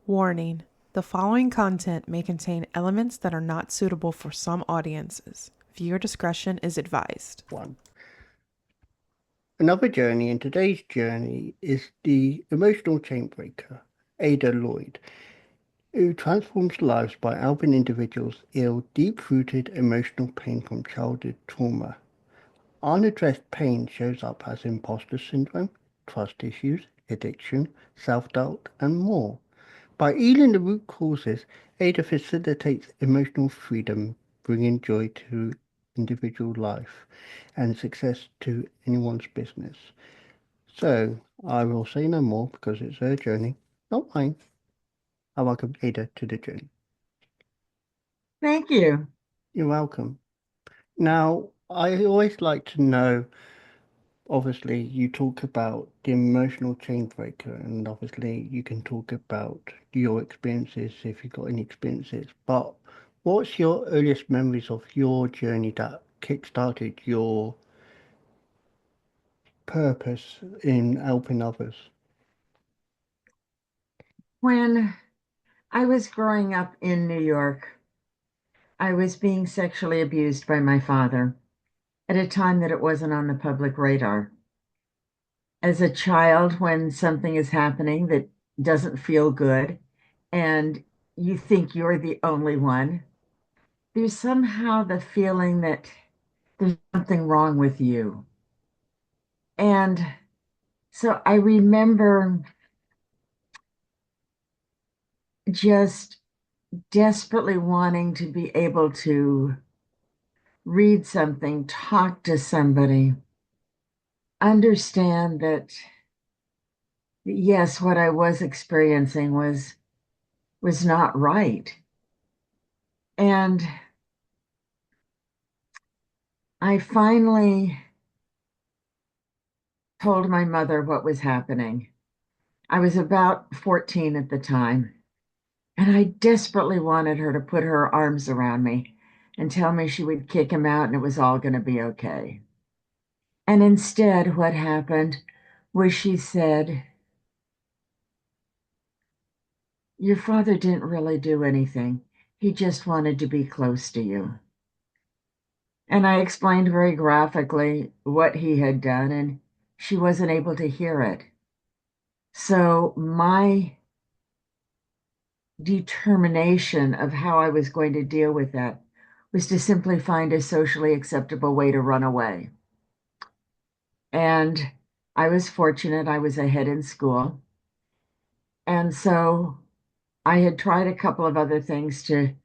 Warning: the following content may contain elements that are not suitable for some audiences. Viewer discretion is advised. One. Another journey, and today's journey is the emotional chainbreaker, Ada Lloyd, who transforms lives by helping individuals heal deep-rooted emotional pain from childhood trauma. Unaddressed pain shows up as imposter syndrome, trust issues, addiction, self-doubt, and more. By healing the root causes, Ada facilitates emotional freedom, bringing joy to individual life and success to anyone's business. So I will say no more because it's her journey, not mine. I welcome Ada to the journey. Thank you. You're welcome. Now, I always like to know, obviously, you talk about the emotional chain breaker, and obviously you can talk about your experiences if you've got any experiences. But what's your earliest memories of your journey that kick-started your purpose in helping others? When I was growing up in New York, I was being sexually abused by my father at a time that it wasn't on the public radar. As a child, when something is happening that doesn't feel good and you think you're the only one, there's somehow the feeling that there's something wrong with you. And so I remember just desperately wanting to be able to read something, talk to somebody, understand that yes, what I was experiencing was not right. And I finally told my mother what was happening. I was about 14 at the time, and I desperately wanted her to put her arms around me and tell me she would kick him out and it was all going to be okay. And instead, what happened was she said, "Your father didn't really do anything. He just wanted to be close to you." And I explained very graphically what he had done, and she wasn't able to hear it. So my determination of how I was going to deal with that was to simply find a socially acceptable way to run away. And I was fortunate, I was ahead in school. And so I had tried a couple of other things to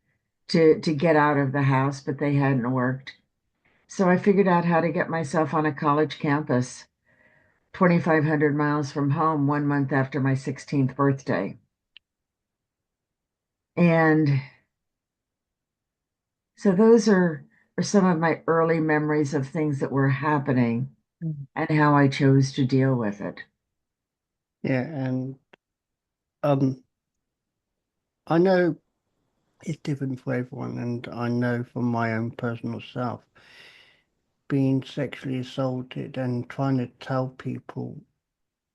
get out of the house, but they hadn't worked. So I figured out how to get myself on a college campus 2,500 miles from home 1 month after my 16th birthday. And so those are some of my early memories of things that were happening and how I chose to deal with it. Yeah, and um, I know it's different for everyone, and I know from my own personal self, being sexually assaulted and trying to tell people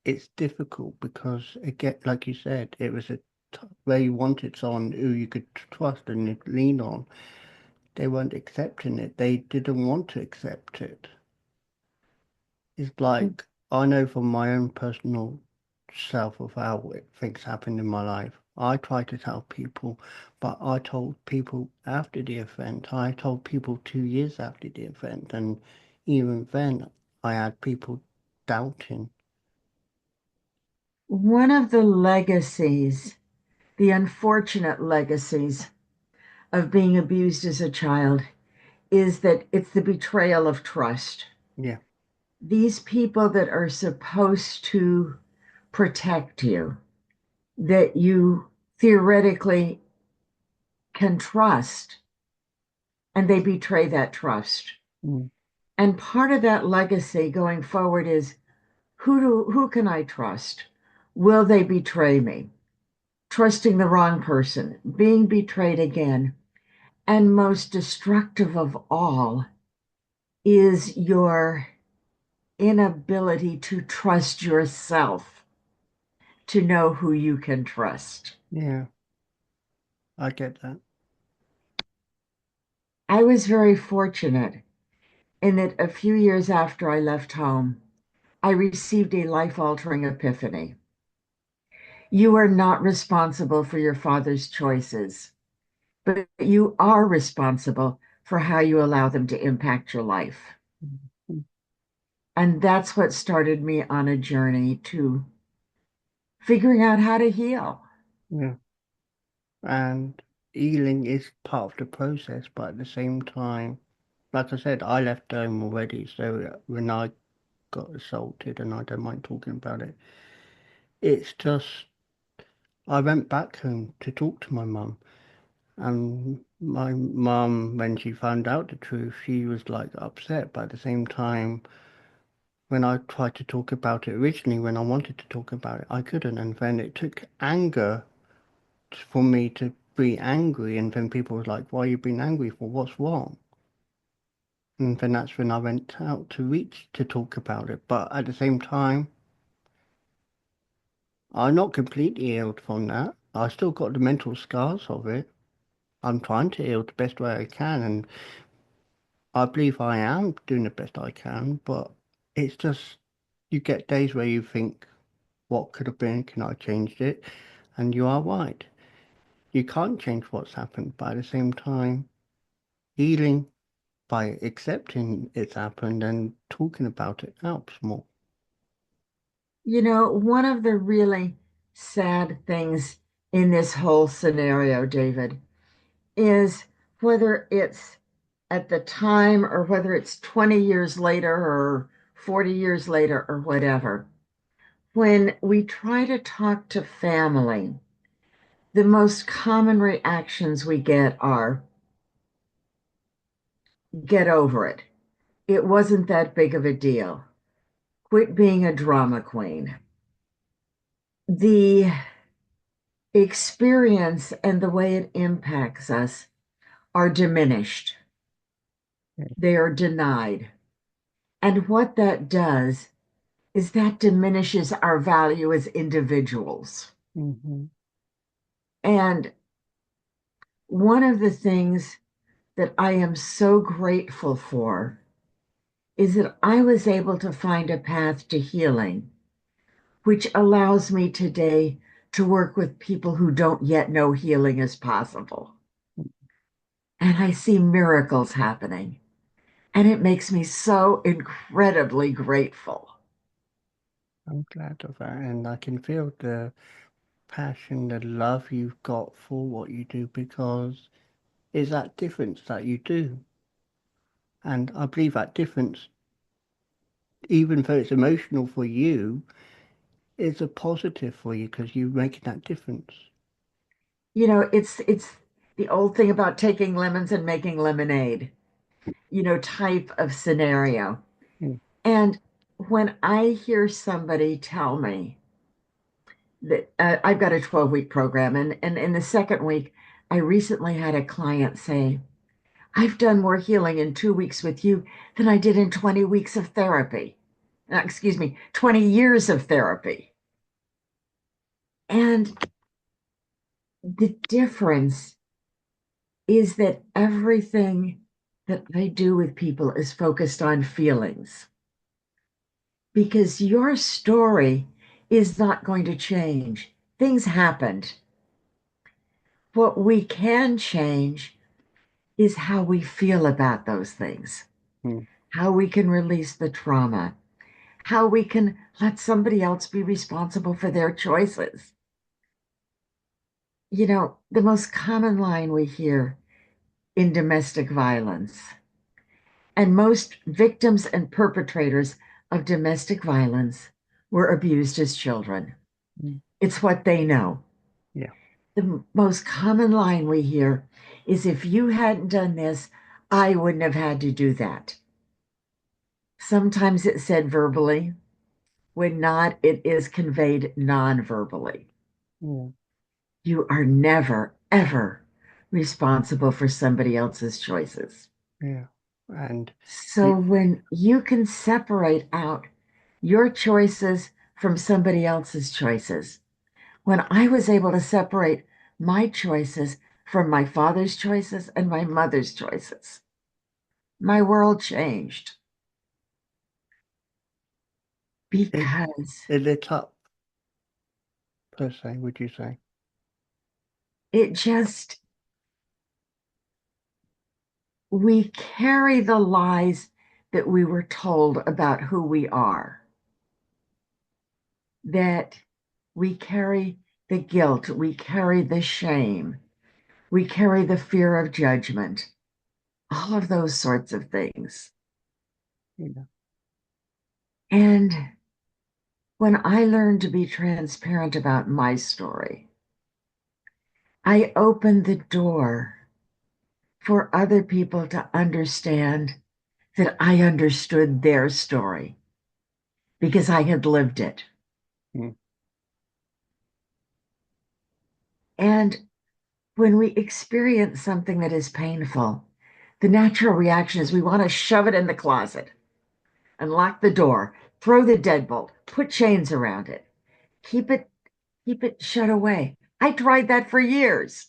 it's difficult because, again, like you said, it was where you wanted someone who you could trust and lean on. They weren't accepting it. They didn't want to accept it. It's like I know from my own personal self of how things happen in my life. I try to tell people, but I told people after the event. I told people 2 years after the event, and even then, I had people doubting. One of the legacies, the unfortunate legacies of being abused as a child, is that it's the betrayal of trust. Yeah. These people that are supposed to protect you, that you theoretically can trust, and they betray that trust. Mm. And part of that legacy going forward is who can I trust? Will they betray me? Trusting the wrong person, being betrayed again. And most destructive of all is your inability to trust yourself, to know who you can trust. Yeah, I get that. I was very fortunate in that a few years after I left home, I received a life-altering epiphany. You are not responsible for your father's choices, but you are responsible for how you allow them to impact your life. Mhm. And that's what started me on a journey to figuring out how to heal. Yeah. And healing is part of the process, but at the same time, like I said, I left home already, so when I got assaulted, and I don't mind talking about it, it's just I went back home to talk to my mum. And my mum, when she found out the truth, she was like upset. But at the same time, when I tried to talk about it originally, when I wanted to talk about it, I couldn't. And then it took anger for me to be angry. And then people were like, "Why are you being angry for? What's wrong?" And then that's when I went out to reach to talk about it. But at the same time, I'm not completely healed from that. I still got the mental scars of it. I'm trying to heal the best way I can, and I believe I am doing the best I can, but it's just you get days where you think, what could have been? Can I change it? And you are right. You can't change what's happened, but at the same time, healing by accepting it's happened and talking about it helps more. You know, one of the really sad things in this whole scenario, David, is whether it's at the time or whether it's 20 years later or 40 years later or whatever, when we try to talk to family, the most common reactions we get are, get over it. It wasn't that big of a deal. Quit being a drama queen. The experience and the way it impacts us are diminished, they are denied. And what that does is that diminishes our value as individuals. Mm-hmm. And one of the things that I am so grateful for is that I was able to find a path to healing, which allows me today to work with people who don't yet know healing is possible. And I see miracles happening. And it makes me so incredibly grateful. I'm glad of that, and I can feel the passion, the love you've got for what you do because it's that difference that you do. And I believe that difference, even though it's emotional for you, is a positive for you because you're making that difference. You know, it's the old thing about taking lemons and making lemonade, type of scenario. Mm, And when I hear somebody tell me that I've got a 12-week program, and in the second week, I recently had a client say, I've done more healing in 2 weeks with you than I did in 20 weeks of therapy. Excuse me, 20 years of therapy. And the difference is that everything that I do with people is focused on feelings because your story is not going to change. Things happened. What we can change is how we feel about those things, mm, how we can release the trauma, how we can let somebody else be responsible for their choices. The most common line we hear in domestic violence, and most victims and perpetrators of domestic violence were abused as children. mm. It's what they know. Yeah, The most common line we hear is if you hadn't done this, I wouldn't have had to do that. Sometimes it's said verbally. When not, it is conveyed non verbally. yeah, You are never, ever responsible for somebody else's choices. yeah. And So you, when you can separate out your choices from somebody else's choices, When I was able to separate my choices from my father's choices and my mother's choices, my world changed It because it lit up per se, would you say? it just, we carry the lies that we were told about who we are, that we carry the guilt, we carry the shame, we carry the fear of judgment, all of those sorts of things. Yeah. And when I learned to be transparent about my story, I opened the door for other people to understand that I understood their story because I had lived it. Mm. And when we experience something that is painful, the natural reaction is we want to shove it in the closet and lock the door, throw the deadbolt, put chains around it, keep it keep it shut away. I tried that for years.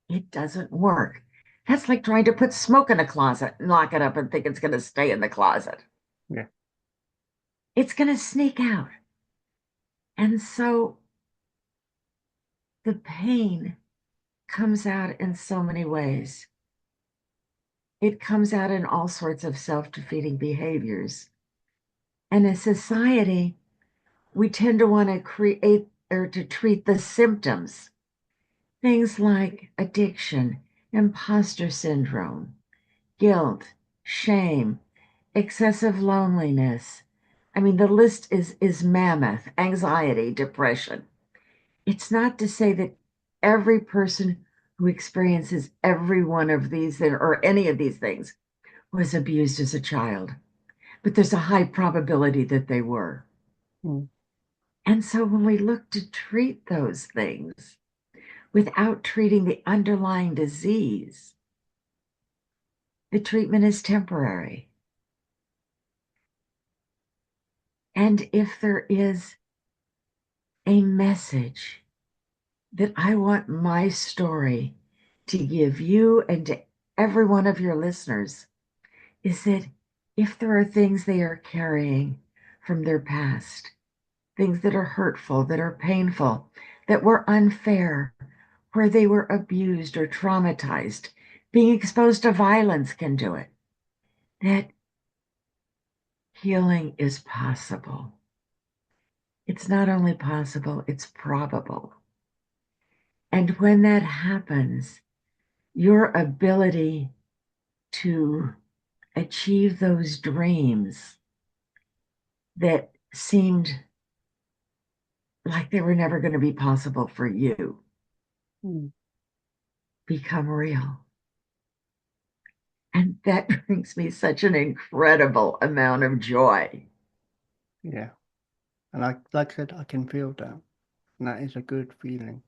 It doesn't work. That's like trying to put smoke in a closet and lock it up and think it's going to stay in the closet. Yeah. It's going to sneak out. And so the pain comes out in so many ways. It comes out in all sorts of self defeating behaviors. And as society, we tend to want to create or to treat the symptoms, things like addiction, imposter syndrome, guilt, shame, excessive loneliness. I mean, the list is mammoth, anxiety, depression. It's not to say that every person who experiences every one of these or any of these things was abused as a child, but there's a high probability that they were. Mm. And so when we look to treat those things without treating the underlying disease, the treatment is temporary. And if there is a message that I want my story to give you and to every one of your listeners, is that if there are things they are carrying from their past, things that are hurtful, that are painful, that were unfair, where they were abused or traumatized, being exposed to violence can do it, that healing is possible. It's not only possible, it's probable. And when that happens, your ability to achieve those dreams that seemed like they were never going to be possible for you Mm. become real. And that brings me such an incredible amount of joy. Yeah. And like I said, I can feel that. And that is a good feeling.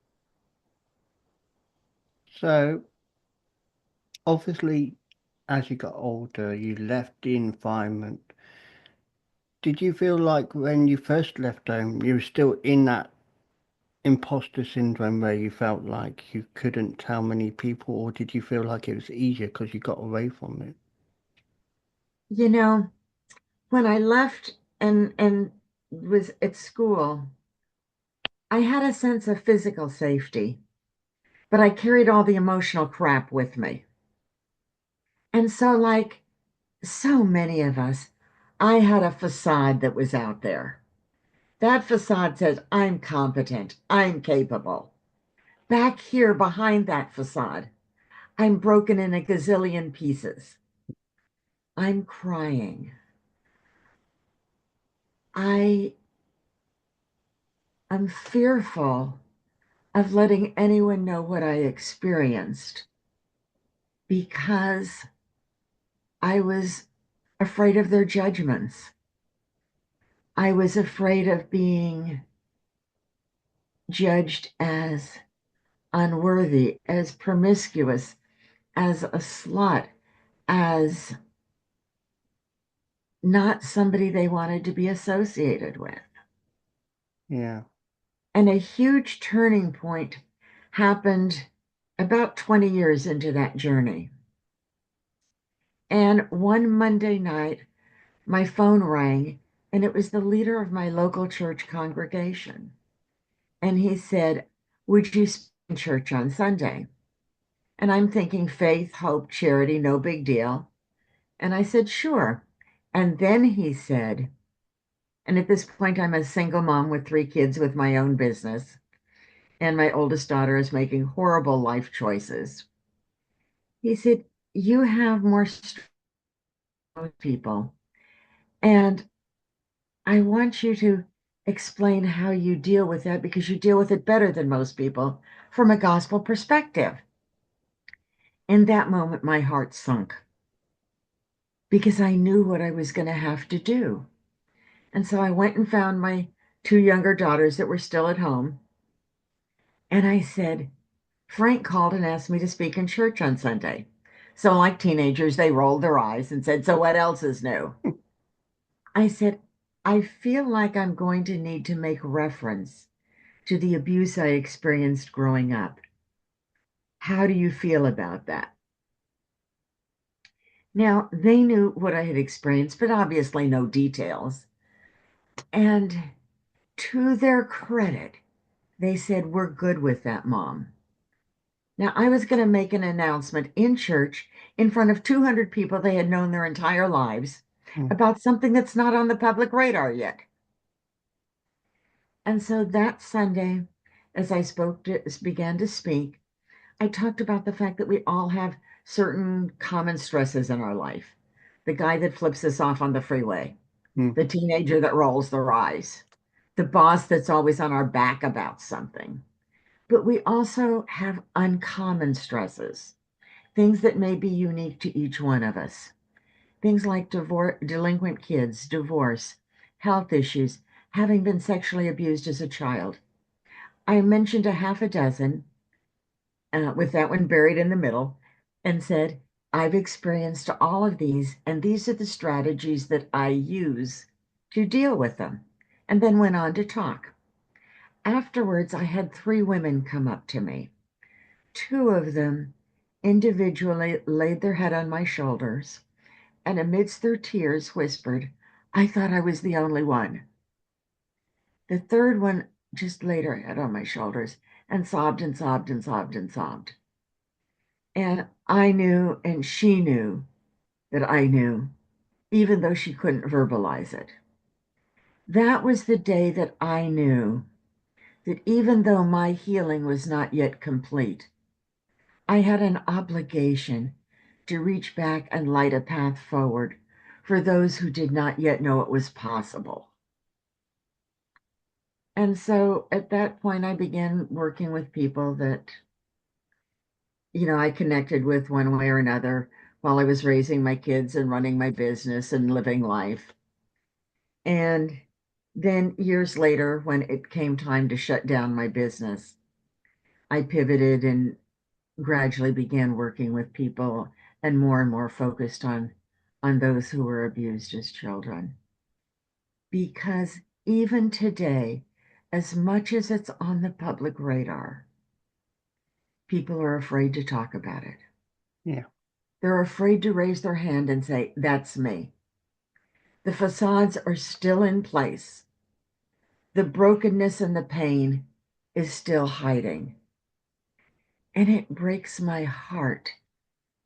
So obviously, as you got older, you left the environment. Did you feel like when you first left home, you were still in that imposter syndrome where you felt like you couldn't tell many people, or did you feel like it was easier because you got away from it? You know, when I left and was at school, I had a sense of physical safety, but I carried all the emotional crap with me. And so, like so many of us, I had a facade that was out there. That facade says, I'm competent, I'm capable. Back here behind that facade, I'm broken in a gazillion pieces. I'm crying. I am fearful of letting anyone know what I experienced because I was afraid of their judgments. I was afraid of being judged as unworthy, as promiscuous, as a slut, as not somebody they wanted to be associated with. Yeah. And a huge turning point happened about 20 years into that journey. And one Monday night, my phone rang, and it was the leader of my local church congregation. And he said, "Would you speak in church on Sunday?" And I'm thinking faith, hope, charity, no big deal. And I said, "Sure." And then he said, and at this point, I'm a single mom with 3 kids with my own business, and my oldest daughter is making horrible life choices. He said, "You have more strength than most people. And I want you to explain how you deal with that because you deal with it better than most people from a gospel perspective." In that moment, my heart sunk because I knew what I was going to have to do. And so I went and found my 2 younger daughters that were still at home. And I said, "Frank called and asked me to speak in church on Sunday." So, like teenagers, they rolled their eyes and said, "So what else is new?" I said, "I feel like I'm going to need to make reference to the abuse I experienced growing up. How do you feel about that?" Now, they knew what I had experienced, but obviously no details. And to their credit, they said, "We're good with that, Mom." Now, I was going to make an announcement in church in front of 200 people they had known their entire lives Mm. about something that's not on the public radar yet. And so that Sunday, as I began to speak, I talked about the fact that we all have certain common stresses in our life. The guy that flips us off on the freeway, Mm. the teenager that rolls their eyes, the boss that's always on our back about something. But we also have uncommon stresses, things that may be unique to each one of us. Things like delinquent kids, divorce, health issues, having been sexually abused as a child. I mentioned a half a dozen, with that one buried in the middle, and said, "I've experienced all of these, and these are the strategies that I use to deal with them." And then went on to talk. Afterwards, I had 3 women come up to me. 2 of them individually laid their head on my shoulders and amidst their tears whispered, "I thought I was the only one." The third one just laid her head on my shoulders and sobbed and sobbed and sobbed and sobbed. And I knew, and she knew that I knew, even though she couldn't verbalize it. That was the day that I knew that even though my healing was not yet complete, I had an obligation to reach back and light a path forward for those who did not yet know it was possible. And so at that point, I began working with people that, I connected with one way or another while I was raising my kids and running my business and living life. And then years later, when it came time to shut down my business, I pivoted and gradually began working with people and more focused on those who were abused as children. Because even today, as much as it's on the public radar, people are afraid to talk about it. Yeah. They're afraid to raise their hand and say, "That's me." The facades are still in place. The brokenness and the pain is still hiding. And it breaks my heart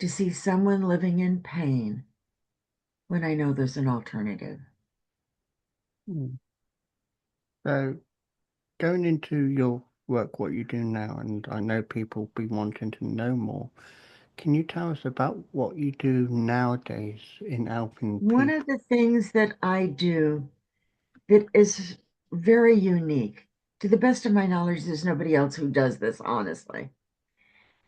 to see someone living in pain when I know there's an alternative. Mm. So going into your work, what you do now, and I know people be wanting to know more. Can you tell us about what you do nowadays in helping One people? of the things that I do that is very unique, to the best of my knowledge, there's nobody else who does this, honestly,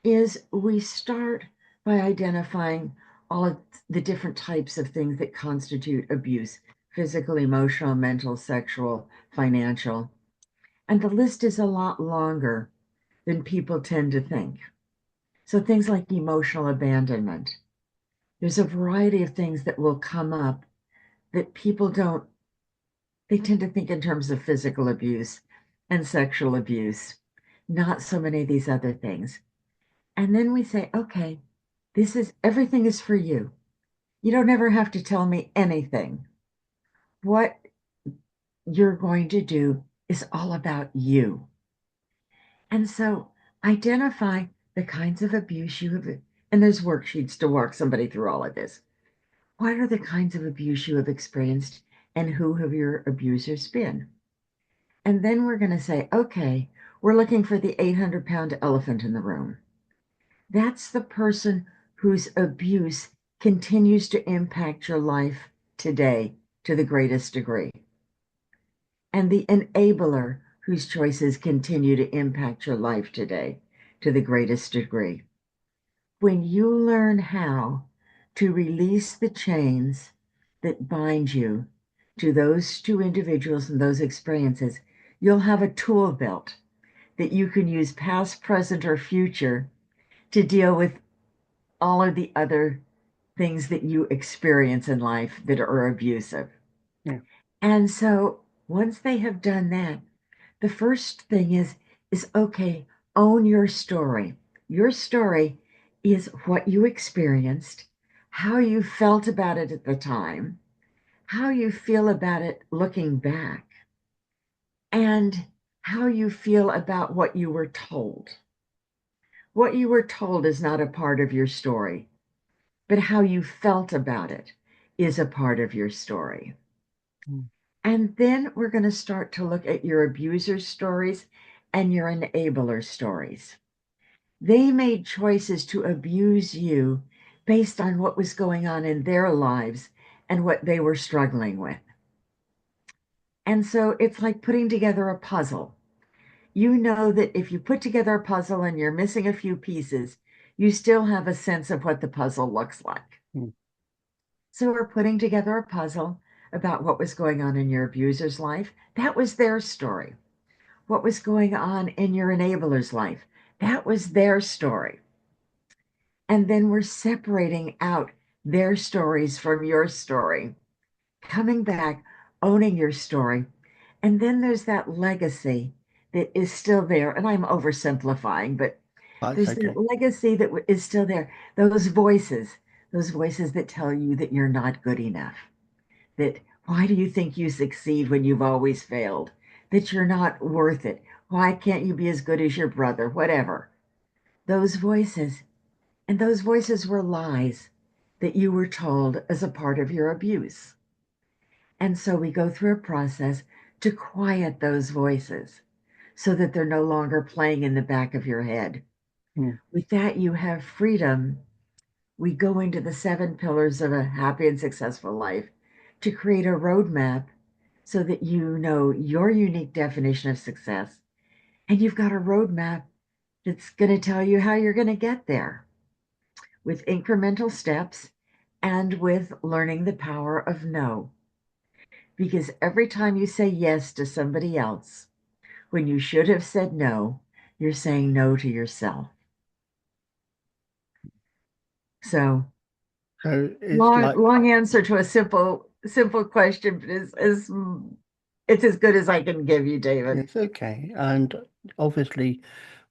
is we start by identifying all of the different types of things that constitute abuse: physical, emotional, mental, sexual, financial. And the list is a lot longer than people tend to think. So things like emotional abandonment. There's a variety of things that will come up that people don't, they tend to think in terms of physical abuse. and sexual abuse, not so many of these other things. And then we say, okay, everything is for you. You don't ever have to tell me anything. What you're going to do is all about you. And so identify the kinds of abuse you have, and there's worksheets to walk somebody through all of this. What are the kinds of abuse you have experienced, and who have your abusers been? And then we're going to say, okay, we're looking for the 800-pound elephant in the room. That's the person whose abuse continues to impact your life today to the greatest degree. And the enabler whose choices continue to impact your life today to the greatest degree. When you learn how to release the chains that bind you to those two individuals and those experiences, you'll have a tool belt that you can use past, present, or future to deal with all of the other things that you experience in life that are abusive. Yeah. And so once they have done that, the first thing is okay, own your story. Your story is what you experienced, how you felt about it at the time, how you feel about it looking back, and how you feel about what you were told. What you were told is not a part of your story, but how you felt about it is a part of your story. Mm. And then we're going to start to look at your abuser stories and your enabler stories. They made choices to abuse you based on what was going on in their lives and what they were struggling with. And so it's like putting together a puzzle. You know that if you put together a puzzle and you're missing a few pieces, you still have a sense of what the puzzle looks like. Mm. So we're putting together a puzzle about what was going on in your abuser's life. That was their story. What was going on in your enabler's life? That was their story. And then we're separating out their stories from your story, coming back, owning your story. And then there's that legacy that is still there. And I'm oversimplifying, but That's there's okay. that legacy that is still there. Those voices that tell you that you're not good enough, that why do you think you succeed when you've always failed, that you're not worth it, why can't you be as good as your brother, whatever. Those voices, and those voices were lies that you were told as a part of your abuse. And so we go through a process to quiet those voices so that they're no longer playing in the back of your head. Mm. With that, you have freedom. We go into the 7 pillars of a happy and successful life to create a roadmap so that you know your unique definition of success. And you've got a roadmap that's going to tell you how you're going to get there with incremental steps and with learning the power of no. Because every time you say yes to somebody else, when you should have said no, you're saying no to yourself. So So it's long, like, long answer to a simple question, but it's as good as I can give you, David. it's okay. And obviously,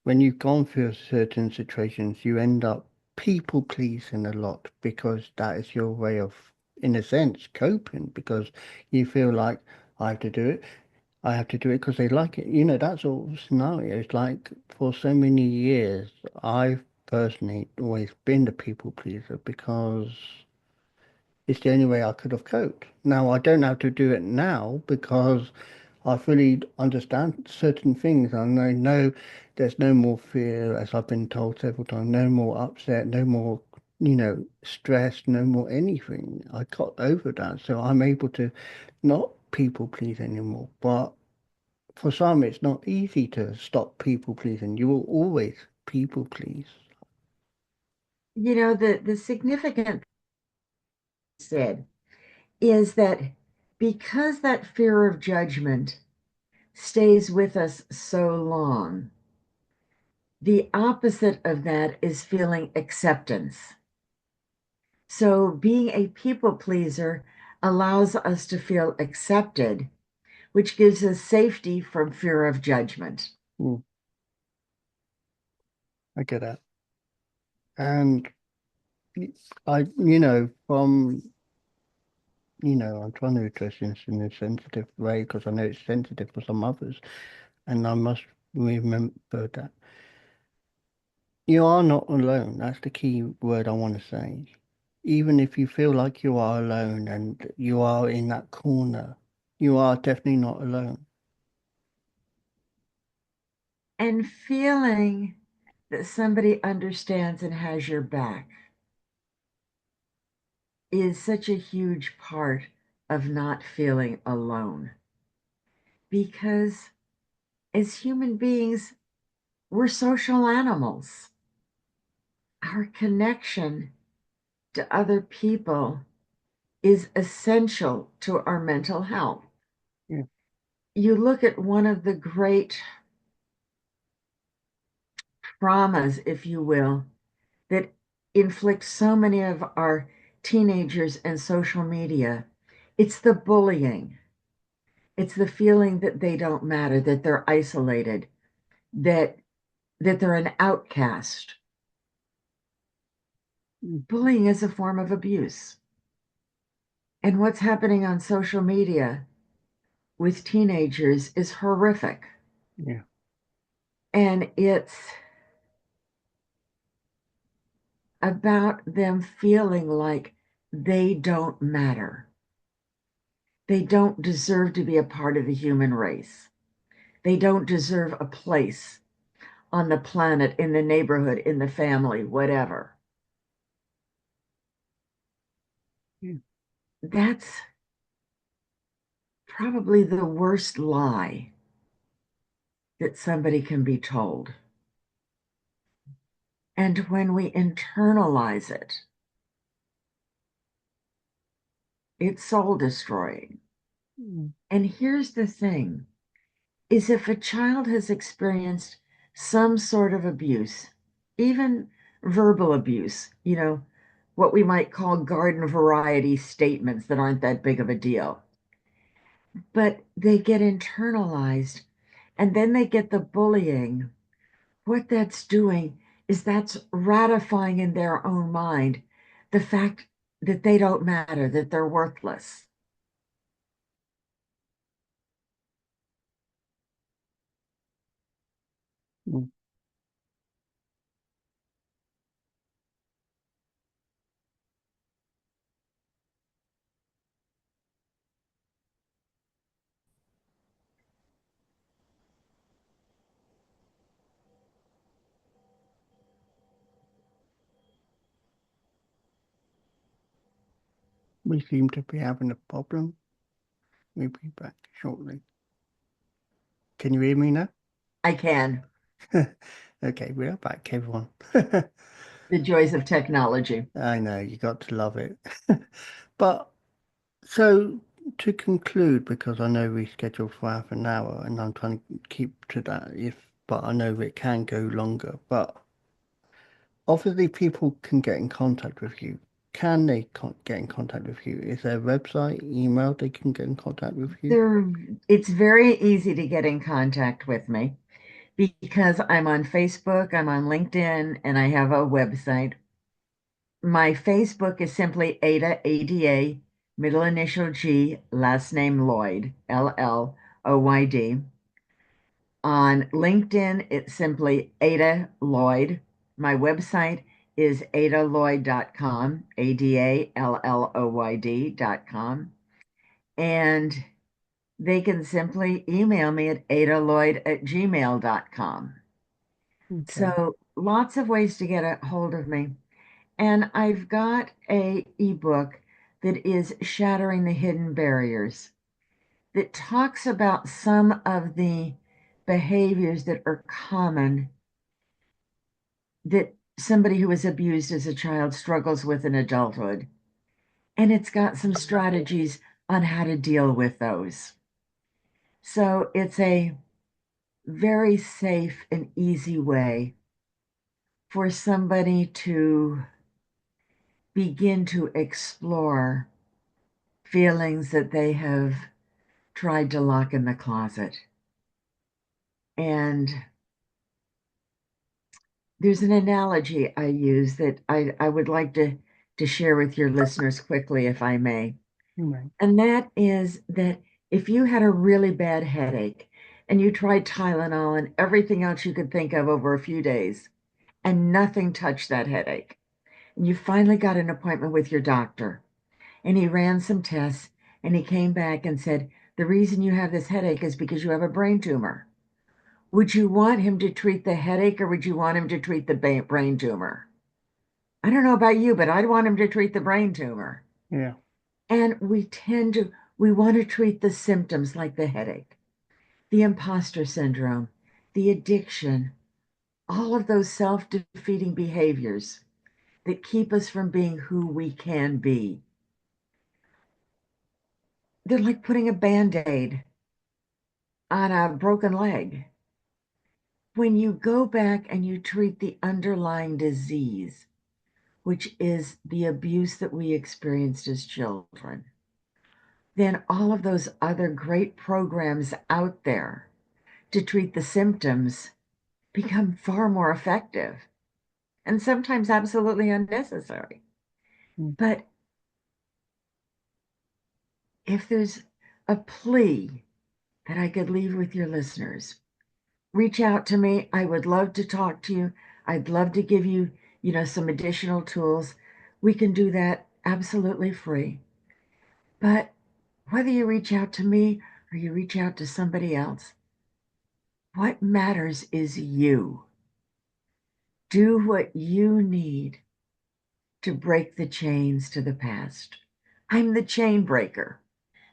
when you've gone through certain situations, you end up people pleasing a lot because that is your way of, in a sense, coping because you feel like I have to do it. I have to do it because they like it. You know, that sort of scenario. It's like for so many years, I've personally always been the people pleaser because it's the only way I could have coped. Now, I don't have to do it now because I fully understand certain things and I know there's no more fear, as I've been told several times, no more upset, no more, stress, no more anything. I got over that. So I'm able to not people please anymore. But for some, it's not easy to stop people pleasing. You will always people please. The significant said is that because that fear of judgment stays with us so long, the opposite of that is feeling acceptance. So being a people pleaser allows us to feel accepted which gives us safety from fear of judgment. Mm, I get that. And I'm trying to address this in a sensitive way because I know it's sensitive for some others, and I must remember that you are not alone. That's the key word I want to say. Even if you feel like you are alone and you are in that corner, you are definitely not alone. And feeling that somebody understands and has your back is such a huge part of not feeling alone. Because as human beings, we're social animals. Our connection to other people is essential to our mental health. Yeah, You look at one of the great traumas, if you will, that inflicts so many of our teenagers and social media. It's the bullying. It's the feeling that they don't matter, that they're isolated, that they're an outcast. mm, Bullying is a form of abuse. And what's happening on social media with teenagers is horrific. yeah, And it's about them feeling like they don't matter. They don't deserve to be a part of the human race. They don't deserve a place on the planet, in the neighborhood, in the family, whatever. yeah. That's probably the worst lie that somebody can be told. And when we internalize it, it's soul destroying. Mm, And here's the thing is if a child has experienced some sort of abuse, even verbal abuse, what we might call garden variety statements that aren't that big of a deal, but they get internalized and then they get the bullying, what that's doing is that's ratifying in their own mind the fact that they don't matter, that they're worthless. mm. We seem to be having a problem. We'll be back shortly. Can you hear me now? I can. Okay, we're back, everyone. The joys of technology. I know you got to love it. But so to conclude, because I know we scheduled for half an hour and I'm trying to keep to that but I know it can go longer. But obviously people can get in contact with you. Can they get in contact with you? Is there a website, email they can get in contact with you? There, it's very easy to get in contact with me because I'm on Facebook, I'm on LinkedIn, and I have a website. My Facebook is simply Ada, ADA, middle initial G, last name Lloyd, LLOYD. On LinkedIn, it's simply Ada Lloyd. My website is adalloyd.com, ADALLOYD.com. And they can simply email me at adalloyd@gmail.com. Okay. So lots of ways to get a hold of me. And I've got a ebook that is Shattering the Hidden Barriers that talks about some of the behaviors that are common that somebody who was abused as a child struggles with in adulthood. And it's got some strategies on how to deal with those. So it's a very safe and easy way for somebody to begin to explore feelings that they have tried to lock in the closet. And there's an analogy I use that I would like to share with your listeners quickly, if I may. Right. And that is that if you had a really bad headache and you tried Tylenol and everything else you could think of over a few days and nothing touched that headache, and you finally got an appointment with your doctor and he ran some tests and he came back and said, the reason you have this headache is because you have a brain tumor. Would you want him to treat the headache or would you want him to treat the brain tumor? I don't know about you, but I'd want him to treat the brain tumor. Yeah. And we want to treat the symptoms like the headache, the imposter syndrome, the addiction, all of those self-defeating behaviors that keep us from being who we can be. They're like putting a Band-Aid on a broken leg. When you go back and you treat the underlying disease, which is the abuse that we experienced as children, then all of those other great programs out there to treat the symptoms become far more effective and sometimes absolutely unnecessary. Mm. But if there's a plea that I could leave with your listeners, reach out to me. I would love to talk to you. I'd love to give you, some additional tools. We can do that absolutely free. But whether you reach out to me or you reach out to somebody else, what matters is you. Do what you need to break the chains to the past. I'm the chain breaker.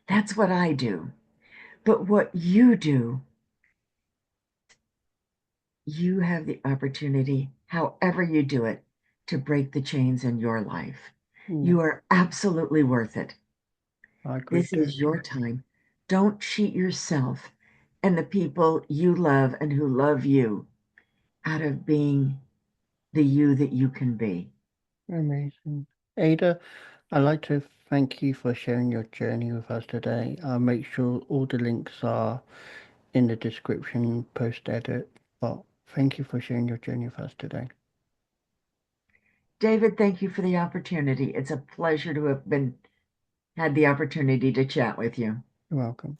That's what I do. But what you do, you have the opportunity, however you do it, to break the chains in your life. Yeah. You are absolutely worth it. I agree This too. is your time. Don't cheat yourself and the people you love and who love you out of being the you that you can be. Amazing. Ada, I'd like to thank you for sharing your journey with us today. I'll make sure all the links are in the description post-edit. But thank you for sharing your journey with us today. David, thank you for the opportunity. It's a pleasure to have had the opportunity to chat with you. You're welcome.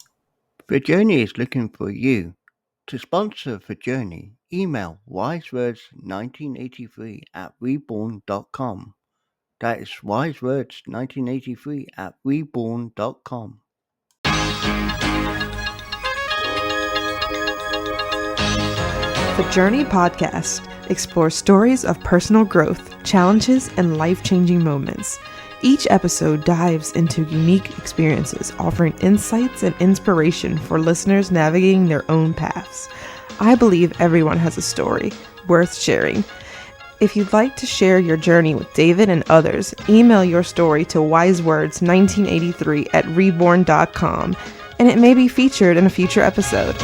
The Journey is looking for you. To sponsor The Journey, email wisewords1983@reborn.com. That is wisewords1983@reborn.com. The Journey podcast explores stories of personal growth, challenges, and life-changing moments. Each episode dives into unique experiences, offering insights and inspiration for listeners navigating their own paths. I believe everyone has a story worth sharing. If you'd like to share your journey with David and others, email your story to wisewords1983@reborn.com, and it may be featured in a future episode.